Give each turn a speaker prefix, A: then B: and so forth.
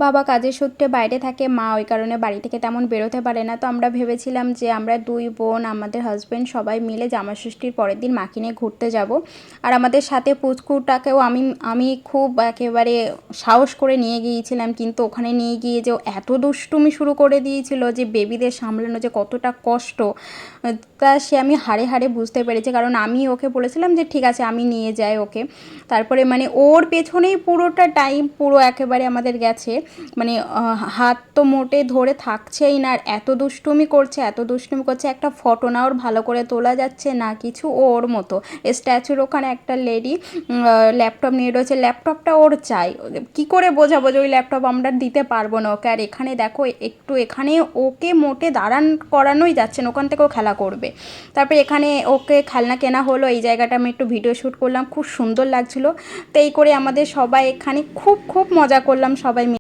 A: বাবা কাজের সূত্রে বাইরে থাকে, মা ওই কারণে বাড়ি থেকে তেমন বেরোতে পারে না। তো আমরা ভেবেছিলাম যে আমরা 2 বোন, আমাদের হাজব্যান্ড সবাই মিলে জামাষষ্ঠীর পরের দিন মাকে নিয়ে ঘুরতে যাব। আর আমাদের সাথে পুচকুটাকেও আমি খুব একেবারে সাহস করে নিয়ে গিয়েছিলাম, কিন্তু ওখানে নিয়ে গিয়ে যে ও এত দুষ্টুমি শুরু করে দিয়েছিল যে বেবিদের সামলানো যে কতটা কষ্ট, তা সে আমি হাড়ে হাড়ে বুঝতে পেরেছি। কারণ আমি ওকে বলেছিলাম যে ঠিক আছে আমি নিয়ে যাই ওকে। তারপরে মানে ওর পেছনেই পুরোটা টাইম পুরো একেবারে আমাদের গেছে। মানে হাত তো মোটে ধরে থাকছেই না, আর এত দুষ্টুমি করছে, এত দুষ্টুমি করছে, একটা ফটো না ওর ভালো করে তোলা যাচ্ছে না কিছু। ও ওর মতো স্ট্যাচুর ওখানে একটা লেডি ল্যাপটপ নিয়ে রয়েছে, ল্যাপটপটা ওর চাই। কি করে বোঝাবো যে ওই ল্যাপটপ আমরা দিতে পারবো না ওকে। আর এখানে দেখো একটু এখানে ওকে মোটে দাঁড়ান করানোই যাচ্ছে না, ওখান থেকেও খেলা করবে। তারপরে এখানে ওকে খেলনা কেনা হলো, এই জায়গাটা আমি একটু ভিডিও শ্যুট করলাম, খুব সুন্দর লাগছিলো। তো এই করে আমাদের সবাই এখানে খুব খুব মজা করলাম সবাই মিলে।